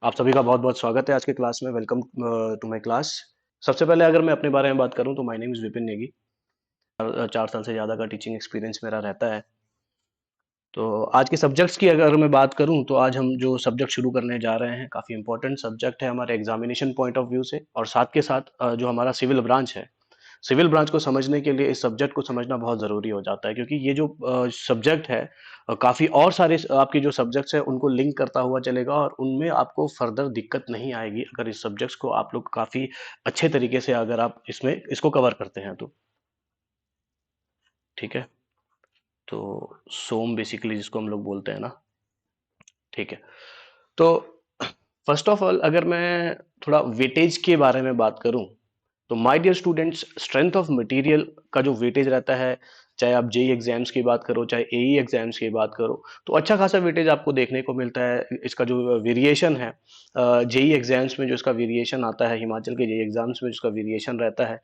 आप सभी का बहुत-बहुत स्वागत है आज के क्लास में। Welcome to my class. सबसे पहले अगर मैं अपने बारे में बात करूं तो my name is Vipin Negi. 4 साल से ज़्यादा का टीचिंग एक्सपीरियंस मेरा रहता है। तो आज के सब्जेक्ट्स की अगर मैं बात करूं तो आज हम जो सब्जेक्ट शुरू करने जा रहे हैं काफ़ी इंपॉर्टेंट सब्जेक्ट है हमारे एग्जामिनेशन पॉइंट ऑफ व्यू से, और साथ के साथ जो हमारा सिविल ब्रांच है, सिविल ब्रांच को समझने के लिए इस सब्जेक्ट को समझना बहुत ज़रूरी हो जाता है, क्योंकि ये जो सब्जेक्ट है काफ़ी और सारे आपके जो सब्जेक्ट्स हैं उनको लिंक करता हुआ चलेगा, और उनमें आपको फर्दर दिक्कत नहीं आएगी अगर इस सब्जेक्ट्स को आप लोग काफ़ी अच्छे तरीके से अगर आप इसमें इसको कवर करते हैं तो। ठीक है। तो सोम बेसिकली जिसको हम लोग बोलते हैं ना। ठीक है। तो फर्स्ट ऑफ ऑल अगर मैं थोड़ा वेटेज के बारे में बात करूं तो my dear students, strength of material का जो वेटेज रहता है, चाहे आप जेई एग्जाम्स की बात करो चाहे एई एग्जाम्स की बात करो, तो अच्छा खासा वेटेज आपको देखने को मिलता है। इसका जो वेरिएशन है, जेई एग्जाम्स में जो इसका वेरिएशन आता है, हिमाचल के जेई एग्जाम्स में जिसका वेरिएशन रहता है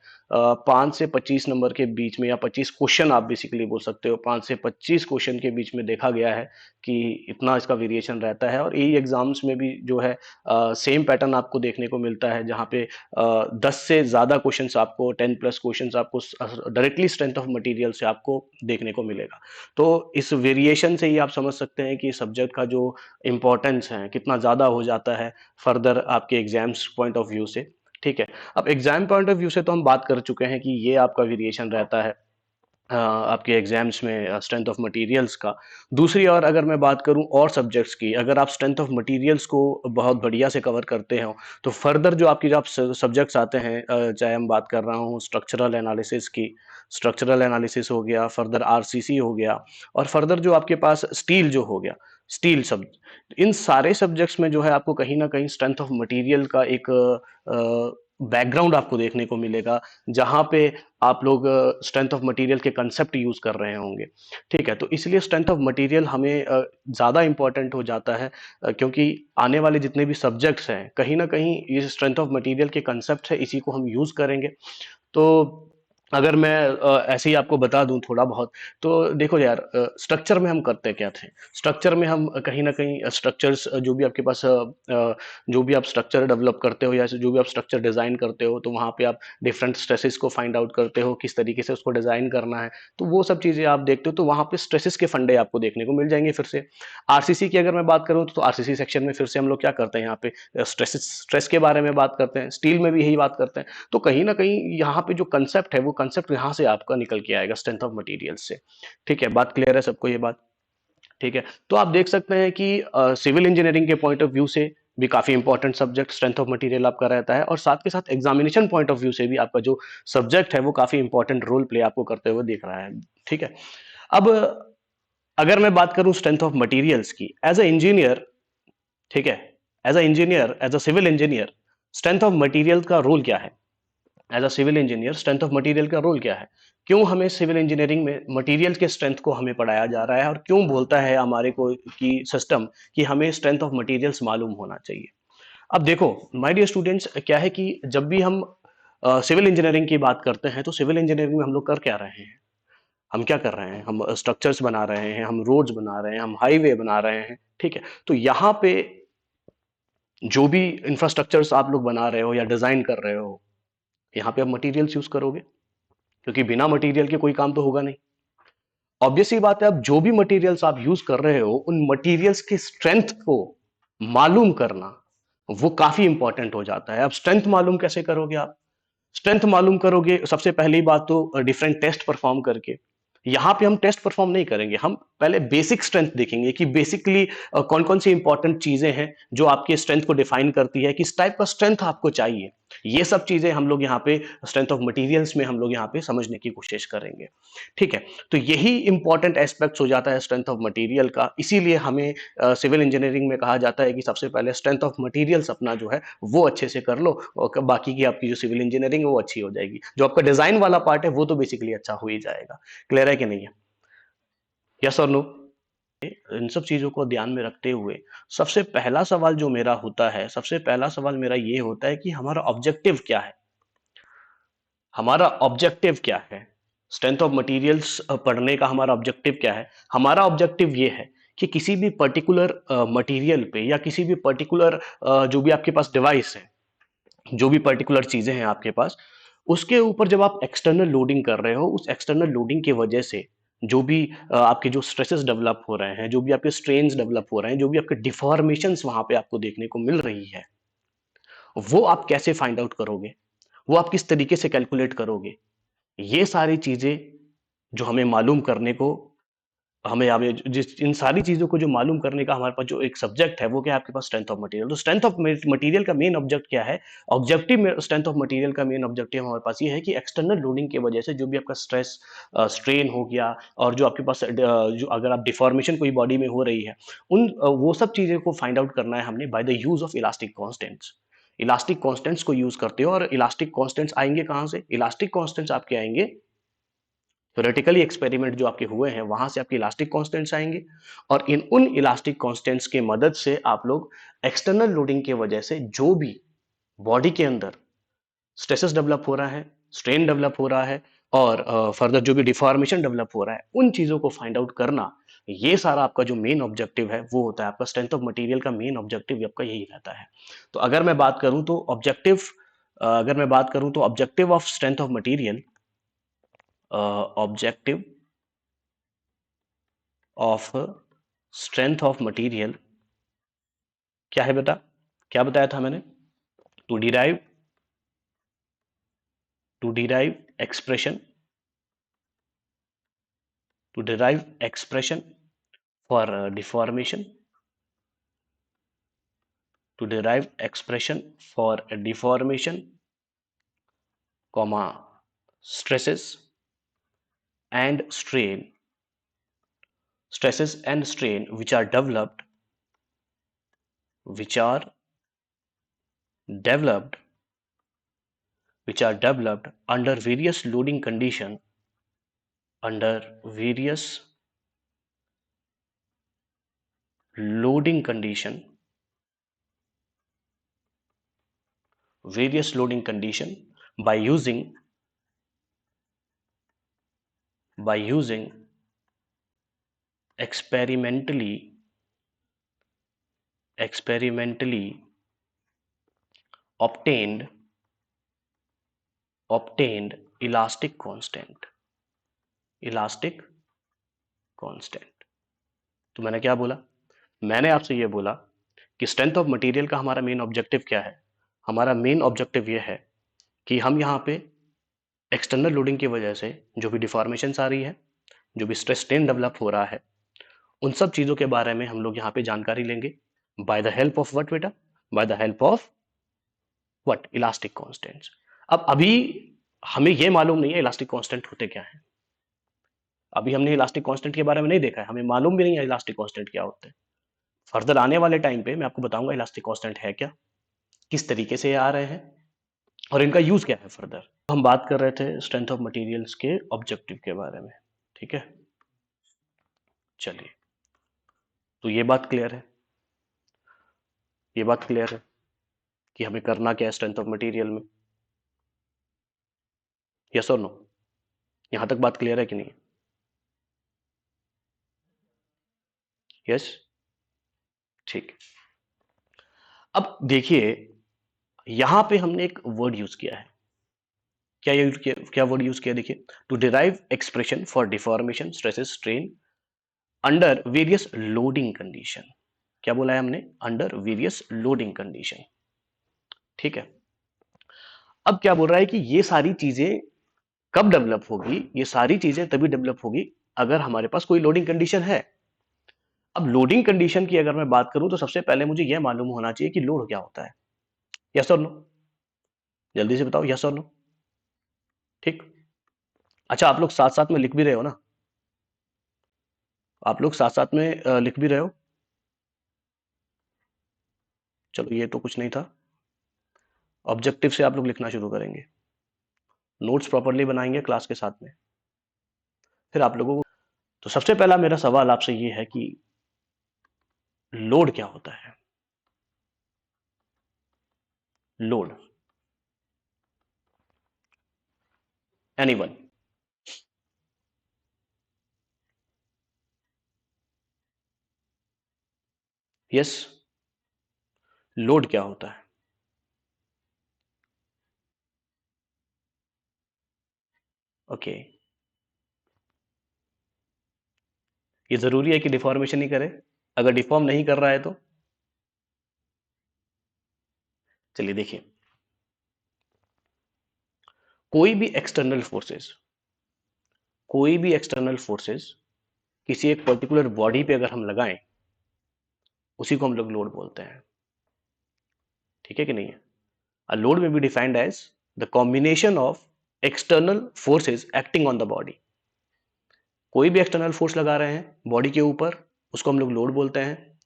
5 से 25 नंबर के बीच में, या 25 क्वेश्चन आप बेसिकली बोल सकते हो, 5 से 25 क्वेश्चन के बीच में देखा गया है कि इतना इसका वेरिएशन रहता है। और एई एग्जाम्स में भी जो है सेम पैटर्न आपको देखने को मिलता है, जहाँ पे 10 से ज़्यादा क्वेश्चंस आपको, 10+ क्वेश्चंस आपको डायरेक्टली स्ट्रेंथ ऑफ मटेरियल से आपको देखने को मिलेगा। तो इस वेरिएशन से ही आप समझ सकते हैं कि सब्जेक्ट का जो इम्पोर्टेंस है कितना ज़्यादा हो जाता है फर्दर आपके एग्जाम्स पॉइंट ऑफ व्यू से। ठीक है। अब एग्जाम पॉइंट ऑफ व्यू से तो हम बात कर चुके हैं कि ये आपका वेरिएशन रहता है आपके एग्जाम्स में स्ट्रेंथ ऑफ मटेरियल्स का। दूसरी ओर अगर मैं बात करूं और सब्जेक्ट्स की, अगर आप स्ट्रेंथ ऑफ मटेरियल्स को बहुत बढ़िया से कवर करते हो तो फर्दर जो आपकी जो आप सब्जेक्ट्स आते हैं, चाहे हम बात कर रहा हूं स्ट्रक्चरल एनालिसिस की, स्ट्रक्चरल एनालिसिस हो गया, फर्दर आरसीसी हो गया, और फर्दर जो आपके पास स्टील जो हो गया, स्टील सब, इन सारे सब्जेक्ट्स में जो है आपको कहीं ना कहीं स्ट्रेंथ ऑफ मटेरियल का एक बैकग्राउंड आपको देखने को मिलेगा, जहां पे आप लोग स्ट्रेंथ ऑफ मटेरियल के कंसेप्ट यूज कर रहे होंगे। ठीक है। तो इसलिए स्ट्रेंथ ऑफ मटेरियल हमें ज़्यादा इंपॉर्टेंट हो जाता है, क्योंकि आने वाले जितने भी सब्जेक्ट्स हैं कहीं ना कहीं ये स्ट्रेंथ ऑफ मटेरियल के कंसेप्ट है, इसी को हम यूज करेंगे। तो अगर मैं ऐसे ही आपको बता दूं थोड़ा बहुत, तो देखो यार, स्ट्रक्चर में हम करते क्या थे। स्ट्रक्चर में हम कहीं ना कहीं स्ट्रक्चर्स जो भी आपके पास जो भी आप स्ट्रक्चर डेवलप करते हो या जो भी आप स्ट्रक्चर डिजाइन करते हो, तो वहां पे आप डिफरेंट स्ट्रेसेस को फाइंड आउट करते हो, किस तरीके से उसको डिजाइन करना है। तो वो सब चीजें आप देखते हो, तो वहां पे स्ट्रेसेस के फंडे आपको देखने को मिल जाएंगे। फिर से आरसीसी की अगर मैं बात करूं तो आरसीसी सेक्शन में फिर से हम लोग क्या करते हैं, यहाँ पे स्ट्रेस के बारे में बात करते हैं, स्टील में भी यही बात करते हैं। तो कहीं ना कहीं यहाँ पे जो कंसेप्ट है वो कंसेप्ट यहाँ से आपका निकल के आएगा स्ट्रेंथ ऑफ मटेरियल से। ठीक है। बात क्लियर है सबको ये बात? ठीक है। तो आप देख सकते हैं कि सिविल इंजीनियरिंग के पॉइंट ऑफ व्यू से भी काफी important subject strength of material आपका रहता है, और साथ के साथ एग्जामिनेशन पॉइंट ऑफ व्यू से भी आपका जो सब्जेक्ट है वो काफी इंपॉर्टेंट रोल प्ले आपको करते हुए दिख रहा है। ठीक है। अब अगर मैं बात करूं स्ट्रेंथ ऑफ मटेरियल्स की एज अ इंजीनियर, ठीक है, as a engineer, as a civil engineer, strength of material का रोल क्या है? As a civil engineer strength of material का रोल क्या है? क्यों हमें सिविल इंजीनियरिंग में मटेरियल के स्ट्रेंथ को हमें पढ़ाया जा रहा है, और क्यों बोलता है हमारे को कि सिस्टम कि हमें स्ट्रेंथ ऑफ मटेरियल्स मालूम होना चाहिए? अब देखो माय डियर स्टूडेंट्स, क्या है कि जब भी हम सिविल इंजीनियरिंग की बात करते हैं तो सिविल इंजीनियरिंग में हम लोग कर क्या रहे हैं? हम क्या कर रहे हैं? हम स्ट्रक्चर्स बना रहे हैं, हम रोड्स बना रहे हैं, हम हाईवे बना रहे हैं। ठीक है। तो यहाँ पे जो भी इंफ्रास्ट्रक्चर्स आप लोग बना रहे हो या डिजाइन कर रहे हो, यहाँ पे आप मटेरियल्स यूज करोगे, क्योंकि बिना मटेरियल के कोई काम तो होगा नहीं। ऑब्वियस ही बात है, अब जो भी मटेरियल्स आप यूज कर रहे हो उन मटेरियल्स की स्ट्रेंथ को मालूम करना वो काफी इंपॉर्टेंट हो जाता है। अब स्ट्रेंथ मालूम कैसे करोगे आप? स्ट्रेंथ मालूम करोगे सबसे पहली बात तो डिफरेंट टेस्ट परफॉर्म करके। यहां पे हम टेस्ट परफॉर्म नहीं करेंगे, हम पहले बेसिक स्ट्रेंथ देखेंगे कि बेसिकली कौन कौन सी इंपॉर्टेंट चीजें हैं जो आपके स्ट्रेंथ को डिफाइन करती है, किस टाइप का स्ट्रेंथ आपको चाहिए। ये सब चीजें हम लोग यहाँ पे स्ट्रेंथ ऑफ मटेरियल्स में हम लोग यहाँ पे समझने की कोशिश करेंगे। ठीक है। तो यही इंपॉर्टेंट एस्पेक्ट्स हो जाता है स्ट्रेंथ ऑफ मटेरियल का, इसीलिए हमें सिविल इंजीनियरिंग में कहा जाता है कि सबसे पहले स्ट्रेंथ ऑफ मटेरियल्स अपना जो है वो अच्छे से कर लो, और बाकी की आपकी जो सिविल इंजीनियरिंग है वो अच्छी हो जाएगी। जो आपका डिजाइन वाला पार्ट है वो तो बेसिकली अच्छा हो ही जाएगा। क्लियर है कि नहीं है? यस और नो? इन सब चीजों को ध्यान में रखते हुए सबसे पहला सवाल जो मेरा होता है, सबसे पहला सवाल मेरा ये होता है कि हमारा ऑब्जेक्टिव क्या है? हमारा ऑब्जेक्टिव क्या है? स्ट्रेंथ ऑफ मटेरियल्स पढ़ने का हमारा ऑब्जेक्टिव क्या है? हमारा ऑब्जेक्टिव ये है कि किसी भी पर्टिकुलर मटेरियल पे या किसी भी पर्टिकुलर जो भी आपके पास डिवाइस है, जो भी पर्टिकुलर चीजें हैं आपके पास, उसके ऊपर जब आप एक्सटर्नल लोडिंग कर रहे हो, उस एक्सटर्नल लोडिंग की वजह से जो भी आपके जो स्ट्रेसेस डेवलप हो रहे हैं, जो भी आपके स्ट्रेन्स डेवलप हो रहे हैं, जो भी आपके डिफॉर्मेशंस वहां पे आपको देखने को मिल रही है, वो आप कैसे फाइंड आउट करोगे, वो आप किस तरीके से कैलकुलेट करोगे, ये सारी चीजें जो हमें मालूम करने को, हमें हमें जिस इन सारी चीजों को जो मालूम करने का हमारे पास जो एक सब्जेक्ट है, वो क्या है आपके पास, स्ट्रेंथ ऑफ मटेरियल। तो स्ट्रेंथ ऑफ मटेरियल का मेन ऑब्जेक्ट क्या है, ऑब्जेक्टिव स्ट्रेंथ ऑफ मटेरियल का मेन ऑब्जेक्टिव हमारे पास ये है कि एक्सटर्नल लोडिंग की वजह से जो भी आपका स्ट्रेस स्ट्रेन हो गया, और जो आपके पास जो अगर आप डिफॉर्मेशन कोई बॉडी में हो रही है, उन वो सब चीजें को फाइंड आउट करना है हमने by the use of elastic constants. Elastic constants को यूज करते हो, और इलास्टिक कॉन्स्टेंट्स आएंगे कहां से, इलास्टिक कॉन्स्टेंट्स आपके आएंगे थ्योरेटिकली एक्सपेरिमेंट जो आपके हुए हैं वहां से आपके इलास्टिक कांस्टेंट्स आएंगे, और इन उन इलास्टिक कांस्टेंट्स के मदद से आप लोग एक्सटर्नल लोडिंग की वजह से जो भी बॉडी के अंदर स्ट्रेसेस डेवलप हो रहा है, स्ट्रेन डेवलप हो रहा है, और फर्दर जो भी डिफॉर्मेशन डेवलप हो रहा है, उन चीजों को फाइंड आउट करना, ये सारा आपका जो मेन ऑब्जेक्टिव है वो होता है आपका स्ट्रेंथ ऑफ मटेरियल का मेन ऑब्जेक्टिव आपका यही रहता है। तो अगर मैं बात करूं तो objective of strength of material, objective of strength of material क्या है बेटा, क्या बताया था मैंने, to derive expression, to derive expression for deformation, to derive expression for deformation, comma stresses and strain, stresses and strain which are developed under various loading condition, under various loading condition, by using experimentally obtained elastic constant। तो मैंने क्या बोला, मैंने आपसे ये बोला कि strength of material का हमारा मेन ऑब्जेक्टिव क्या है, हमारा मेन ऑब्जेक्टिव ये है कि हम यहाँ पे एक्सटर्नल लोडिंग की वजह से जो भी डिफॉर्मेशन आ रही है, जो भी स्ट्रेस स्ट्रेन डेवलप हो रहा है, उन सब चीजों के बारे में हम लोग यहाँ पे जानकारी लेंगे by the help of what बेटा, by the help of what, elastic constants. अब अभी हमें ये मालूम नहीं है इलास्टिक कांस्टेंट होते क्या है, अभी हमने इलास्टिक कांस्टेंट के बारे में नहीं देखा है, हमें मालूम भी नहीं है इलास्टिक कांस्टेंट क्या होते हैं। फर्दर आने वाले टाइम पे मैं आपको बताऊंगा इलास्टिक कांस्टेंट है क्या, किस तरीके से ये आ रहे हैं, और इनका यूज क्या है फर्दर। हम बात कर रहे थे स्ट्रेंथ ऑफ मटेरियल्स के ऑब्जेक्टिव के बारे में, ठीक है। चलिए, तो ये बात क्लियर है, ये बात क्लियर है कि हमें करना क्या है स्ट्रेंथ ऑफ मटेरियल में, यस और नो, यहां तक बात क्लियर है कि नहीं, यस, ठीक। अब देखिए, यहां पे हमने एक वर्ड यूज किया है, क्या यूज किया, क्या वर्ड यूज किया, देखिए, to derive expression for deformation stresses strain under various loading condition. क्या बोला है हमने, अंडर वेरियस लोडिंग कंडीशन, ठीक है। अब क्या बोल रहा है कि ये सारी चीजें कब डेवलप होगी, ये सारी चीजें तभी डेवलप होगी अगर हमारे पास कोई लोडिंग कंडीशन है। अब लोडिंग कंडीशन की अगर मैं बात करूं तो सबसे पहले मुझे यह मालूम होना चाहिए कि लोड क्या होता है, यस और नो, जल्दी से बताओ, यस और नो, ठीक। अच्छा, आप लोग साथ साथ में लिख भी रहे हो ना, आप लोग साथ साथ में लिख भी रहे हो, चलो ये तो कुछ नहीं था। ऑब्जेक्टिव से आप लोग लिखना शुरू करेंगे, नोट्स प्रॉपरली बनाएंगे क्लास के साथ में, फिर आप लोगों को। तो सबसे पहला मेरा सवाल आपसे ये है कि लोड क्या होता है, लोड, एनीवन, यस, लोड क्या होता है? ओके, ये जरूरी है कि डिफॉर्मेशन ही करे? अगर डिफॉर्म नहीं कर रहा है तो? चलिए देखिए, कोई भी एक्सटर्नल फोर्सेस, कोई भी एक्सटर्नल फोर्सेस किसी एक पर्टिकुलर बॉडी पे अगर हम लगाएं, उसी को हम लोग लोड बोलते हैं। ठीक है कि नहीं है? A load may be defined as the combination of external forces acting on the body. कोई भी एक्सटर्नल फोर्स लगा रहे हैं बॉडी के ऊपर, उसको हम लोग लोड बोलते हैं।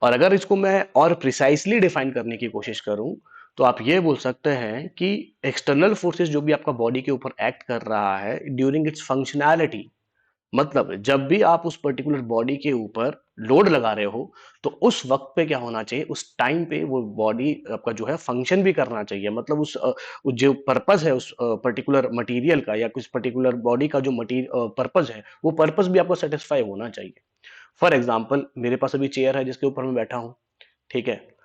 और अगर इसको मैं और प्रिसाइसली डिफाइन करने की कोशिश करूं, तो आप ये बोल सकते हैं कि एक्सटर्नल फोर्सेस जो भी आपका बॉडी के ऊपर एक्ट कर रहा है ड्यूरिंग इट्स फंक्शनैलिटी, मतलब जब भी आप उस पर्टिकुलर बॉडी के ऊपर लोड लगा रहे हो, तो उस वक्त पे क्या होना चाहिए, उस टाइम पे वो बॉडी आपका जो है फंक्शन भी करना चाहिए। मतलब उस जो पर्पस है उस पर्टिकुलर मटेरियल का या कुछ पर्टिकुलर बॉडी का जो मटीरियल पर्पस है, वो पर्पस भी आपको सेटिस्फाई होना चाहिए। फॉर एग्जाम्पल, मेरे पास अभी चेयर है जिसके ऊपर मैं बैठा हूं, ठीक है?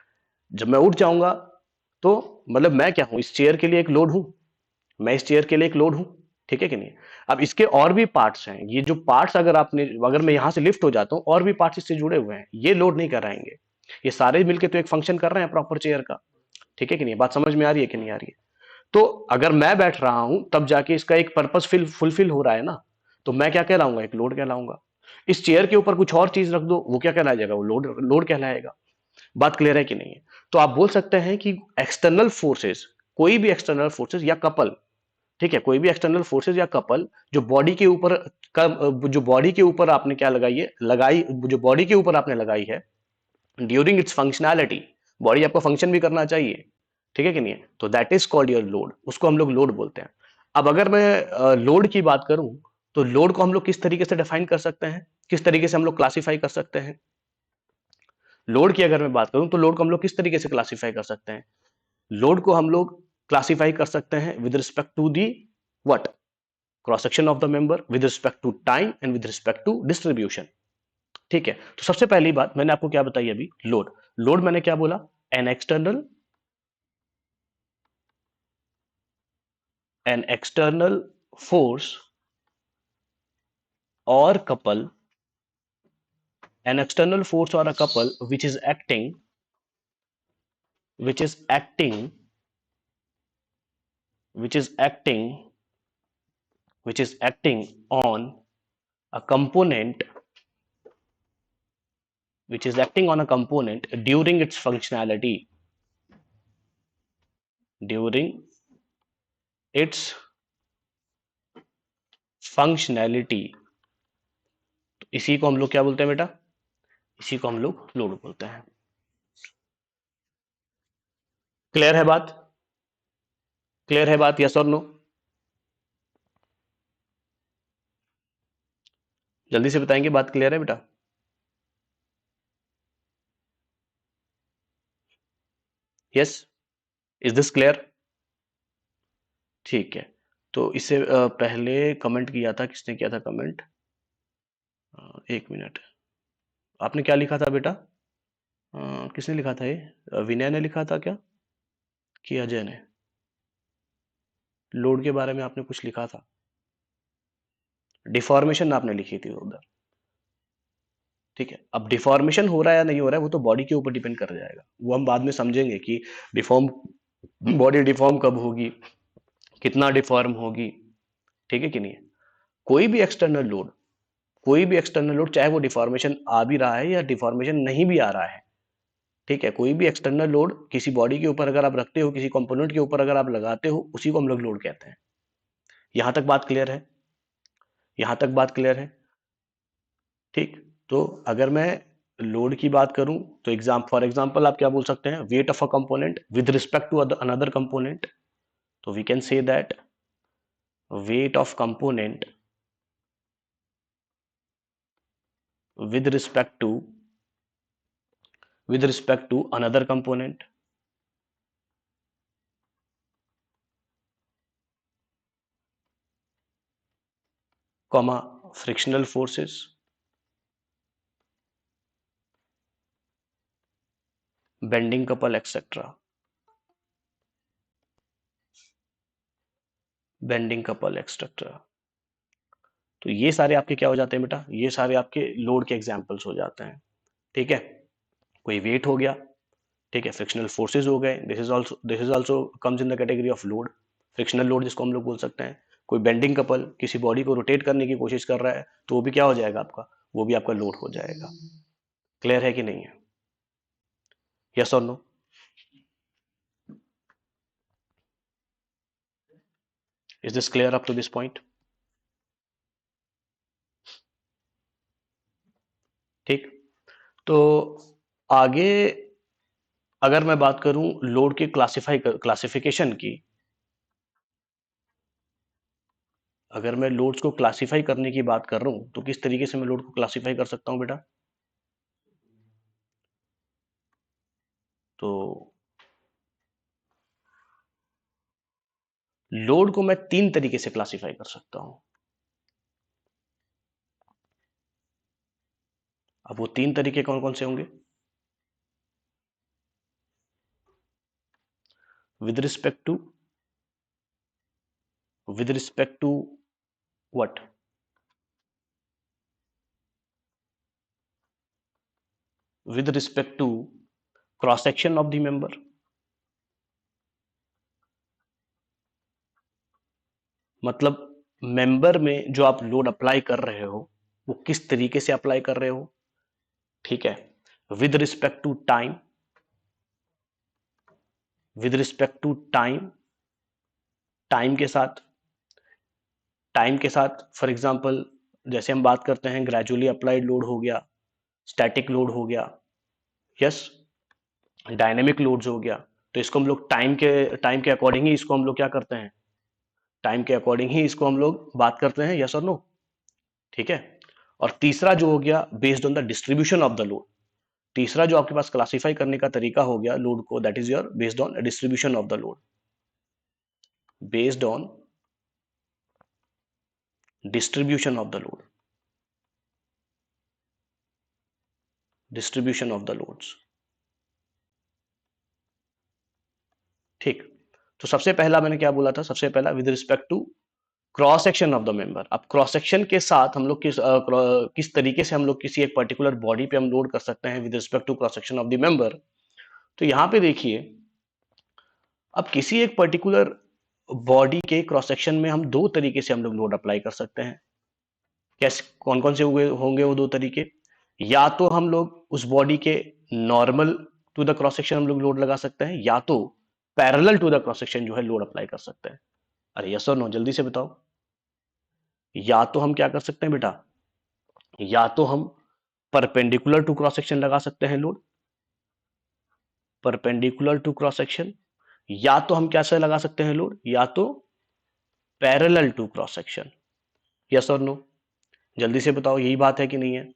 जब मैं उठ जाऊंगा, तो मतलब मैं क्या हूं, इस चेयर के लिए एक लोड हूं, मैं इस चेयर के लिए एक लोड हूं। ठीक है कि नहीं? अब इसके और भी पार्ट्स हैं, ये जो पार्ट्स अगर मैं यहां से लिफ्ट हो जाता हूं, और भी पार्ट्स इससे जुड़े हुए हैं, ये लोड नहीं कराएंगे। ये सारे मिलके तो एक फंक्शन कर रहे हैं प्रॉपर चेयर का। ठीक है कि नहीं? बात समझ में आ रही है कि नहीं आ रही है? तो अगर मैं बैठ रहा हूं तब जाके इसका एक पर्पस फुलफिल हो रहा है ना, तो मैं क्या कहलाऊंगा? एक लोड कहलाऊंगा। इस चेयर के ऊपर कुछ और चीज रख दो, वो क्या कहलाया जाएगा? वो लोड लोड कहलाएगा। बात क्लियर है कि नहीं है? तो आप बोल सकते हैं कि एक्सटर्नल फोर्सेस, कोई भी एक्सटर्नल फोर्सेस या कपल, ठीक है, कोई भी एक्सटर्नल फोर्सेस या कपल जो बॉडी के ऊपर जो बॉडी के ऊपर आपने क्या लगाई है, लगाई, जो बॉडी के ऊपर आपने लगाई है ड्यूरिंग इट्स फंक्शनैलिटी, बॉडी आपको फंक्शन भी करना चाहिए। ठीक है कि नहीं है? तो that is called your load, उसको हम लोग लोड बोलते हैं। अब अगर मैं लोड की बात करूं, तो लोड को हम लोग किस तरीके से डिफाइन कर सकते हैं, किस तरीके से हम लोग क्लासिफाई कर सकते हैं? लोड की अगर मैं बात करूं, तो लोड को हम लोग किस तरीके से क्लासिफाई कर सकते हैं? लोड को हम लोग क्लासिफाई कर सकते हैं with respect to the what, cross section of the member, with respect to time and with respect to distribution. ठीक है, तो सबसे पहली बात मैंने आपको क्या बताई अभी? लोड। लोड मैंने क्या बोला? An external, an external force और couple, an external force or a couple which is acting which is acting which is acting on a component, which is acting on a component during its functionality, during its functionality, तो इसी को हम लोग क्या बोलते हैं बेटा? इसी को हम लोग लोड बोलते हैं। क्लियर है बात? क्लियर है बात? यस और नो? जल्दी से बताएंगे, बात क्लियर है बेटा? Yes, is this clear? ठीक है, तो इससे पहले कमेंट किया था, किसने किया था कमेंट? एक मिनट, आपने क्या लिखा था बेटा? किसने लिखा था ये? विनय ने लिखा था क्या, कि अजय ने? लोड के बारे में आपने कुछ लिखा था, डिफॉर्मेशन आपने लिखी थी उधर। ठीक है, अब डिफॉर्मेशन हो रहा है या नहीं हो रहा है, वो तो बॉडी के ऊपर डिपेंड कर जाएगा, वो हम बाद में समझेंगे कि डिफॉर्म, बॉडी डिफॉर्म कब होगी, कितना डिफॉर्म होगी। ठीक है कि नहीं? कोई भी एक्सटर्नल लोड, कोई भी एक्सटर्नल लोड, चाहे वो डिफॉर्मेशन आ भी रहा है या डिफॉर्मेशन नहीं भी आ रहा है, ठीक है, कोई भी एक्सटर्नल लोड किसी बॉडी के ऊपर अगर आप रखते हो, किसी कंपोनेंट के ऊपर अगर आप लगाते हो, उसी को हम लोग लोड कहते हैं। यहां तक बात क्लियर है? यहां तक बात क्लियर है? ठीक। तो अगर मैं लोड की बात करूं, तो फॉर एग्जांपल आप क्या बोल सकते हैं? Weight of a component with respect to another component, तो we can say that weight of component with respect to with respect to another component, comma, frictional forces bending couple etcetera, bending couple etcetera. तो ये सारे आपके क्या हो जाते हैं बेटा, ये सारे आपके लोड के एग्जांपल्स हो जाते हैं। ठीक है, कोई वेट हो गया, ठीक है, फ्रिक्शनल फोर्सेस हो गए, this is also comes in the category of load, frictional load जिसको हम लोग बोल सकते हैं। कोई बेंडिंग कपल किसी बॉडी को रोटेट करने की कोशिश कर रहा है, तो वो भी क्या हो जाएगा आपका, वो भी आपका लोड हो जाएगा। क्लियर है कि नहीं है? यस और no? Is this clear up to this point? ठीक, तो आगे अगर मैं बात करूं लोड के क्लासिफिकेशन की, अगर मैं लोड्स को क्लासिफाई करने की बात कर रहा हूं, तो किस तरीके से मैं लोड को क्लासिफाई कर सकता हूं बेटा? तो लोड को मैं तीन तरीके से क्लासिफाई कर सकता हूं। अब वो तीन तरीके कौन कौन से होंगे? With respect to, with respect to what? With respect to cross section of the member, मतलब मेंबर में जो आप लोड अप्लाई कर रहे हो वो किस तरीके से अप्लाई कर रहे हो। ठीक है, with respect to time, with respect to time, time के साथ, टाइम के साथ फॉर एग्जांपल जैसे हम बात करते हैं ग्रेजुअली अप्लाइड लोड हो गया, स्टैटिक लोड हो गया, यस, डायनेमिक लोड्स हो गया। तो इसको हम लोग टाइम के अकॉर्डिंग ही इसको हम लोग क्या करते हैं, टाइम के अकॉर्डिंग ही इसको हम लोग बात करते हैं, यस और नो? ठीक है, और तीसरा जो हो गया based on the distribution of the load, तीसरा जो आपके पास क्लासिफाई करने का तरीका हो गया लोड को, that is your based on distribution of the load, based on distribution of the load, distribution of the loads. ठीक, तो सबसे पहला मैंने क्या बोला था, सबसे पहला with respect to cross section of the member. अब क्रॉस सेक्शन के साथ हम लोग किस तरीके से हम लोग किसी एक पर्टिकुलर बॉडी पे हम लोड कर सकते हैं with respect to cross section of the member. तो यहां पे देखिए, अब किसी एक पर्टिकुलर बॉडी के क्रॉस सेक्शन में हम दो तरीके से हम लोग लोड अप्लाई कर सकते हैं। कैसे, कौन कौन से होंगे वो दो तरीके? या तो हम लोग उस बॉडी के normal to the cross section हम लोग लोड लगा सकते हैं, या तो parallel to the cross section जो है लोड अप्लाई कर सकते हैं। अरे यस और नो, जल्दी से बताओ। या तो हम क्या कर सकते हैं बेटा, या तो हम परपेंडिकुलर टू क्रॉस सेक्शन लगा सकते हैं load, perpendicular to cross section, या तो हम कैसे लगा सकते हैं लोड, या तो parallel to cross section. Yes और नो, जल्दी से बताओ, यही बात है कि नहीं है?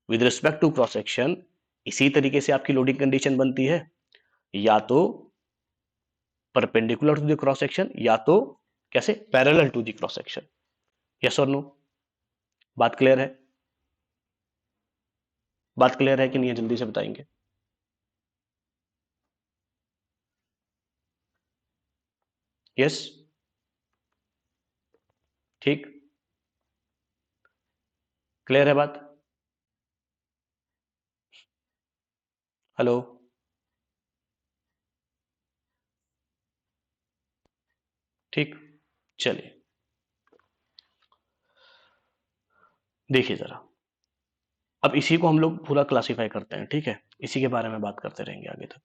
With respect to cross section इसी तरीके से आपकी लोडिंग कंडीशन बनती है, या तो perpendicular to the cross section, या तो कैसे, parallel to the cross section. Yes और नो, बात क्लियर है? बात क्लियर है कि नहीं है, जल्दी से बताएंगे। यस, ठीक, क्लियर है बात? हेलो, ठीक, चलिए देखिए जरा, अब इसी को हम लोग पूरा क्लासिफाई करते हैं, ठीक है, इसी के बारे में बात करते रहेंगे आगे तक।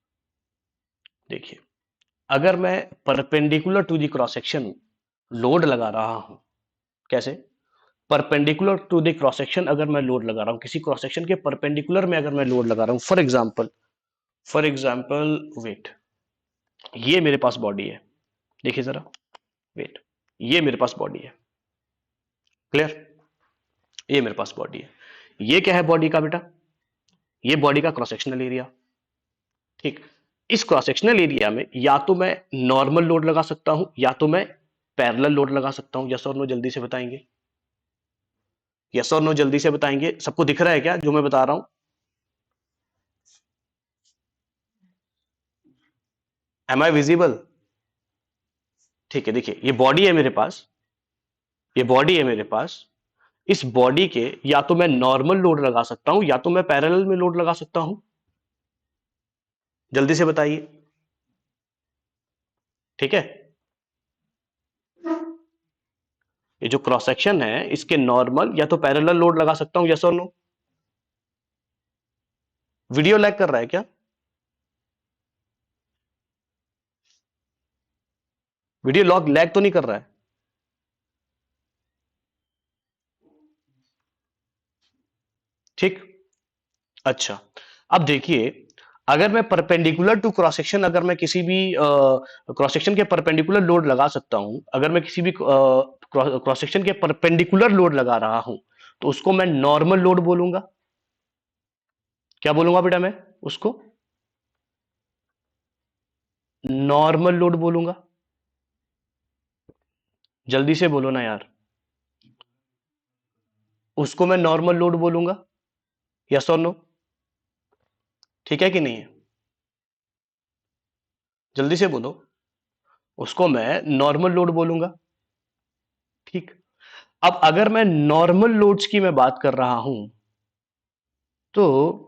देखिए, अगर मैं perpendicular to the cross section load लगा रहा हूं, कैसे, perpendicular to the cross section अगर मैं लोड लगा रहा हूं, किसी क्रॉस सेक्शन के परपेंडिकुलर में अगर मैं लोड लगा रहा हूं, फॉर एग्जांपल वेट, ये मेरे पास बॉडी है, देखिए जरा, वेट, ये मेरे पास बॉडी है, क्लियर, ये मेरे पास बॉडी है, ये क्या है बॉडी का बेटा, ये बॉडी का क्रॉस सेक्शनल एरिया। ठीक, इस क्रॉस सेक्शनल एरिया में या तो मैं नॉर्मल लोड लगा सकता हूं, या तो मैं पैरेलल लोड लगा सकता हूं। यस और नो, जल्दी से बताएंगे, यस और नो, जल्दी से बताएंगे। सबको दिख रहा है क्या जो मैं बता रहा हूं? Am I visible? ठीक है, देखिए ये बॉडी है मेरे पास, ये बॉडी है मेरे पास। इस बॉडी के या तो मैं नॉर्मल लोड लगा सकता हूं या तो मैं पैरेलल में लोड लगा सकता हूं। जल्दी से बताइए। ठीक है, ये जो क्रॉस सेक्शन है इसके नॉर्मल या तो पैरेलल लोड लगा सकता हूं, यस और नो? वीडियो लैग कर रहा है क्या? वीडियो लॉग लैग तो नहीं कर रहा है? ठीक, अच्छा। अब देखिए, अगर मैं परपेंडिकुलर टू क्रॉस सेक्शन, अगर मैं किसी भी क्रॉस सेक्शन के परपेंडिकुलर लोड लगा सकता हूं, अगर मैं किसी भी क्रॉस सेक्शन के परपेंडिकुलर लोड लगा रहा हूं, तो उसको मैं नॉर्मल लोड बोलूंगा। क्या बोलूंगा बेटा मैं उसको? नॉर्मल लोड बोलूंगा। जल्दी से बोलो ना यार। उसको मैं नॉर्मल लोड बोलूंगा, यस और नो? ठीक है कि नहीं है? जल्दी से बोलो। उसको मैं नॉर्मल लोड बोलूंगा। ठीक। अब अगर मैं नॉर्मल लोड्स की मैं बात कर रहा हूं, तो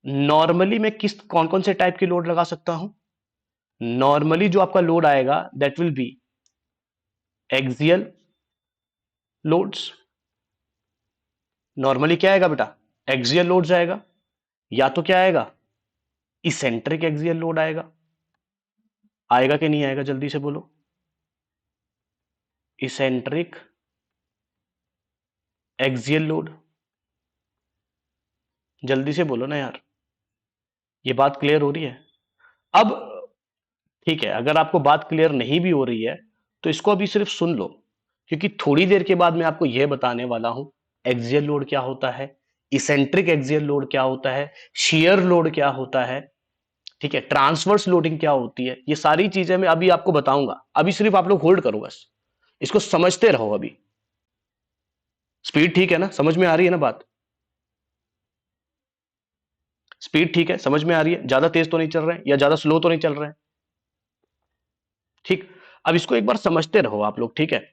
नॉर्मली मैं किस कौन कौन से टाइप की लोड लगा सकता हूं? नॉर्मली जो आपका लोड आएगा that will be axial loads. Normally क्या आएगा बेटा? एक्सियल लोड्स आएगा। या तो क्या आएगा? इसेंट्रिक एक्सियल लोड आएगा। आएगा कि नहीं आएगा? जल्दी से बोलो। Eccentric axial load. जल्दी से बोलो ना यार। ये बात क्लियर हो रही है? अब ठीक है, अगर आपको बात क्लियर नहीं भी हो रही है तो इसको अभी सिर्फ सुन लो, क्योंकि थोड़ी देर के बाद मैं आपको यह बताने वाला हूं एक्सियल लोड क्या होता है, इसेंट्रिक एक्सियल लोड क्या होता है, शियर लोड क्या होता है, ठीक है, ट्रांसवर्स लोडिंग क्या होती है। ये सारी चीजें मैं अभी आपको बताऊंगा। अभी सिर्फ आप लोग होल्ड करो बस, इसको समझते रहो। अभी स्पीड ठीक है ना? समझ में आ रही है ना बात? स्पीड ठीक है, समझ में आ रही है? ज्यादा तेज तो नहीं चल रहे हैं या ज्यादा स्लो तो नहीं चल रहे हैं? ठीक। अब इसको एक बार समझते रहो आप लोग, ठीक है?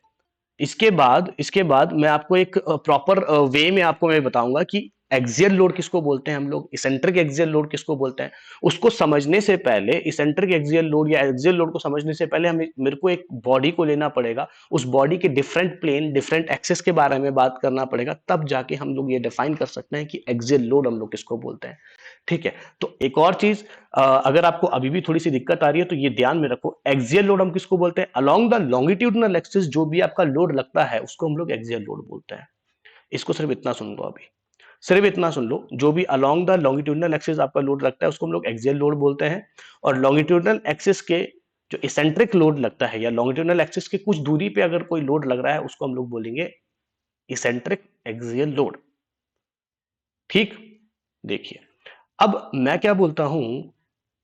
इसके बाद मैं आपको एक प्रॉपर वे में आपको मैं बताऊंगा कि एक्सियल लोड किसको बोलते हैं हम लोग, इसेंट्रिक एक्सियल लोड किसको बोलते हैं। उसको समझने से पहले, इसेंट्रिक एक्सियल लोड या एक्सियल लोड को समझने से पहले हमें मेरे को एक बॉडी को लेना पड़ेगा, उस बॉडी के डिफरेंट प्लेन, डिफरेंट एक्सिस के बारे में बात करना पड़ेगा, तब जाके हम लोग ये डिफाइन कर सकते हैं कि एक्सियल लोड हम लोग किसको बोलते हैं। ठीक है, तो एक और चीज, अगर आपको अभी भी थोड़ी सी दिक्कत आ रही है तो ये ध्यान में रखो, एक्सियल लोड हम किसको बोलते हैं? अलोंग द लॉन्गिट्यूडनल एक्सिस जो भी आपका लोड लगता है उसको हम लोग एक्सियल लोड बोलते हैं। इसको सिर्फ इतना सुन लो अभी, सिर्फ इतना सुन लो, जो भी अलोंग द लॉन्गिट्यूडनल एक्सिस आपका लोड लगता है उसको हम लोग एक्सियल लोड बोलते हैं। और लॉन्गिट्यूडनल एक्सिस के जो इसेंट्रिक लोड लगता है या लॉन्गिट्यूडनल एक्सिस के कुछ दूरी पे अगर कोई लोड लग रहा है उसको हम लोग बोलेंगे इसेंट्रिक एक्सियल लोड। ठीक। देखिए, अब मैं क्या बोलता हूं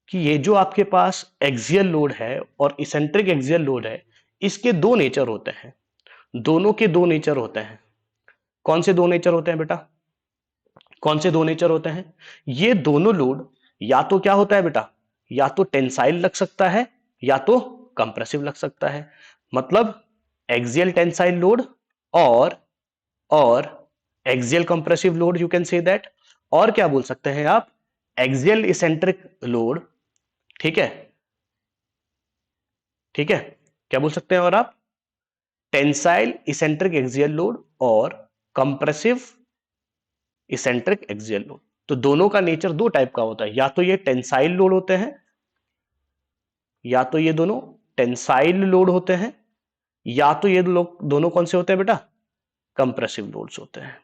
कि ये जो आपके पास एक्सियल लोड है और इसेंट्रिक एक्सियल लोड है, इसके दो नेचर होते हैं। दोनों के दो नेचर होते हैं। कौन से दो नेचर होते हैं बेटा? कौन से दो नेचर होते हैं? ये दोनों लोड या तो क्या होता है बेटा, या तो टेंसाइल लग सकता है या तो कंप्रेसिव लग सकता है। मतलब एक्सियल टेंसाइल लोड और और axial compressive load, you can say that. और क्या बोल सकते हैं आप? Axial eccentric load. ठीक है, ठीक है, क्या बोल सकते हैं और आप? टेंसाइल इसेंट्रिक एक्सियल लोड और कंप्रेसिव इसेंट्रिक एक्सियल लोड। तो दोनों का नेचर दो टाइप का होता है, या तो ये टेंसाइल लोड होते हैं, या तो ये दोनों टेंसाइल लोड होते हैं, या तो ये लोग दोनों कौन से होते हैं बेटा? कंप्रेसिव लोड्स होते हैं।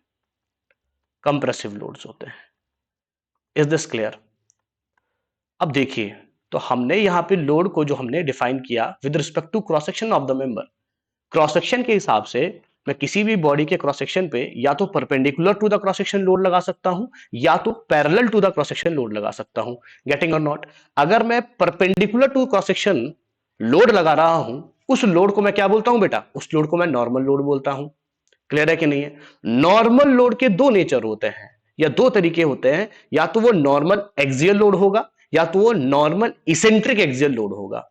कंप्रेसिव लोड्स होते हैं। Is this clear? अब देखिए, तो हमने यहां पे लोड को जो हमने डिफाइन किया with respect to cross section of the member, cross section के हिसाब से मैं किसी भी बॉडी के क्रॉस सेक्शन पे या तो perpendicular to the cross section load लगा सकता हूं या तो parallel to the cross section load लगा सकता हूं। गेटिंग और नॉट? अगर मैं perpendicular to cross section load लगा रहा हूं, उस लोड को मैं क्या बोलता हूं बेटा? उस लोड को मैं नॉर्मल लोड बोलता हूं। क्लियर है कि नहीं है? नॉर्मल लोड के दो नेचर होते हैं या दो तरीके होते हैं, या तो वो नॉर्मल एक्सियल लोड होगा या तो वो नॉर्मल इसेंट्रिक एक्सियल लोड होगा।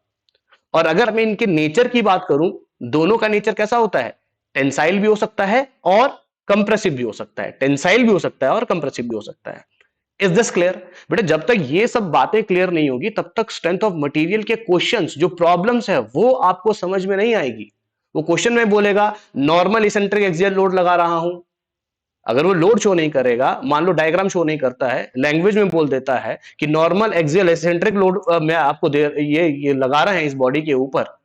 और अगर मैं इनके नेचर की बात करूं, दोनों का नेचर कैसा होता है, टेंसाइल भी हो सकता है और कंप्रेसिव भी हो सकता है, टेंसाइल भी हो सकता है और कंप्रेसिव भी हो सकता है। Is this clear? बेटा जब तक ये सब बातें क्लियर नहीं होगी तब तक स्ट्रेंथ ऑफ मटेरियल के क्वेश्चंस जो प्रॉब्लम्स है वो आपको समझ में नहीं आएगी। वो क्वेश्चन में बोलेगा नॉर्मल इसेंट्रिक एक्सियल लोड लगा रहा हूं, अगर वो लोड शो नहीं करेगा, मान लो डायग्राम शो नहीं करता है, लैंग्वेज में बोल देता है कि नॉर्मल एक्सियल एसेंट्रिक लोड मैं आपको दे ये लगा रहे हैं इस बॉडी के ऊपर,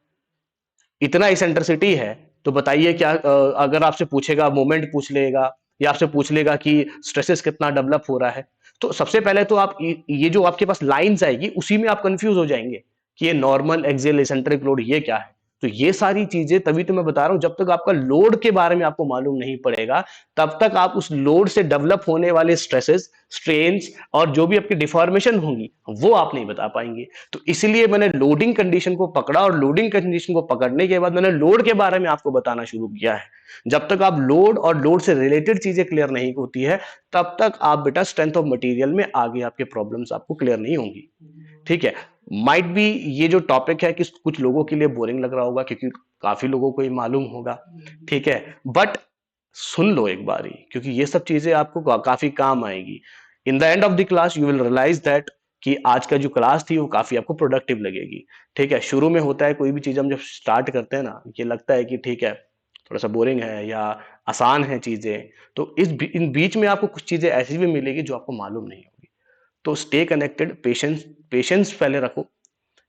इतना इसेंट्रिसिटी है, तो बताइए क्या अगर आपसे पूछेगा मोमेंट पूछ लेगा या आपसे पूछ लेगा कि स्ट्रेसेस कितना डेवलप हो रहा है, तो सबसे पहले तो आप ये जो आपके पास लाइंस आएगी उसी में आप कंफ्यूज हो जाएंगे कि ये नॉर्मल एक्सियल एसेंट्रिक लोड ये क्या है। तो ये सारी चीजें तभी तो मैं बता रहा हूं, जब तक आपका लोड के बारे में आपको मालूम नहीं पड़ेगा तब तक आप उस लोड से डेवलप होने वाले स्ट्रेसेस, स्ट्रेन्स और जो भी आपकी डिफॉर्मेशन होंगी वो आप नहीं बता पाएंगे। तो इसलिए मैंने लोडिंग कंडीशन को पकड़ा और लोडिंग कंडीशन को पकड़ने के बाद मैंने लोड के बारे में आपको बताना शुरू किया है। जब तक आप लोड और लोड से रिलेटेड चीजें क्लियर नहीं होती है तब तक आप बेटा स्ट्रेंथ ऑफ मटेरियल में आगे आपके प्रॉब्लम्स आपको क्लियर नहीं होंगी। ठीक है, माइट बी ये जो टॉपिक है कि कुछ लोगों के लिए बोरिंग लग रहा होगा क्योंकि काफी लोगों को ये मालूम होगा, ठीक है, बट सुन लो एक बारी क्योंकि ये सब चीजें आपको काफी काम आएगी। In the end of the class you will realise that कि आज का जो क्लास थी वो काफी आपको प्रोडक्टिव लगेगी। ठीक है, शुरू में होता है कोई भी चीज हम जब स्टार्ट करते हैं ना, ये लगता है कि ठीक है थोड़ा सा बोरिंग है या आसान है चीजें, तो इन बीच में आपको कुछ चीजें ऐसी भी मिलेगी जो आपको मालूम नहीं होगी। तो स्टे कनेक्टेड, पेशेंस पेशेंस पहले रखो।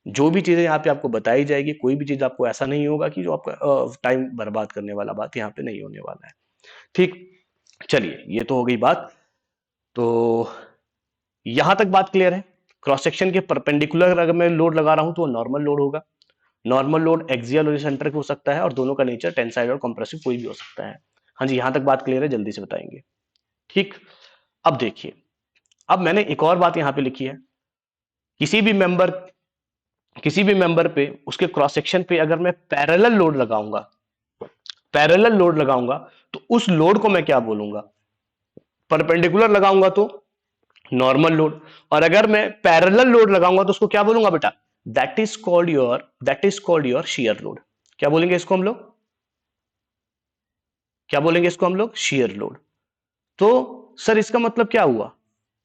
जो भी चीजें यहाँ पे आपको बताई जाएगी, कोई भी चीज आपको ऐसा नहीं होगा कि जो आपका टाइम बर्बाद करने वाला बात यहाँ पे नहीं होने वाला है। ठीक, चलिए ये तो हो गई बात। तो यहां तक बात क्लियर है। क्रॉस सेक्शन के परपेंडिकुलर अगर मैं लोड लगा रहा हूं तो वो नॉर्मल लोड होगा। नॉर्मल लोड एक्सियल और इसेंट्रिक हो सकता है और दोनों का नेचर टेंसाइल और कंप्रेसिव कोई भी हो सकता है। हाँ जी, यहां तक बात क्लियर है, जल्दी से बताएंगे। ठीक, अब देखिए, अब मैंने एक और बात यहां पे लिखी है। किसी भी मेंबर किसी भी मेंबर पे उसके क्रॉस सेक्शन पे अगर मैं पैरेलल लोड लगाऊंगा तो उस लोड को मैं क्या बोलूंगा? परपेंडिकुलर लगाऊंगा तो नॉर्मल लोड, और अगर मैं पैरेलल लोड लगाऊंगा तो उसको क्या बोलूंगा बेटा? That is called your shear load. क्या बोलेंगे इसको हम लोग? क्या बोलेंगे इसको हम लोग? Shear load. तो सर इसका मतलब क्या हुआ?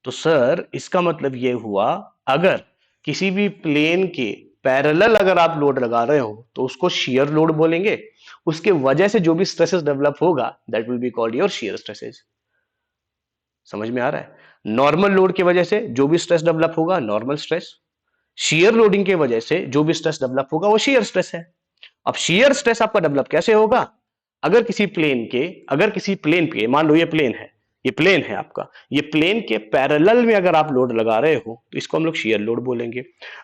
तो सर इसका मतलब ये हुआ, अगर किसी भी प्लेन के पैरेलल अगर आप लोड लगा रहे हो तो उसको शियर लोड बोलेंगे। उसके वजह से जो भी स्ट्रेसेस डेवलप होगा that will be called your shear stresses. समझ में आ रहा है? नॉर्मल लोड की वजह से जो भी स्ट्रेस डेवलप होगा नॉर्मल स्ट्रेस, शियर लोडिंग की वजह से जो भी स्ट्रेस डेवलप होगा वो शियर स्ट्रेस है। अब शियर स्ट्रेस आपका डेवलप कैसे होगा? अगर किसी प्लेन पे, मान लो ये प्लेन है आपका, ये प्लेन के पैरेलल में अगर आप लोड लगा रहे हो तो इसको हम लोग शियर लोड बोलेंगे।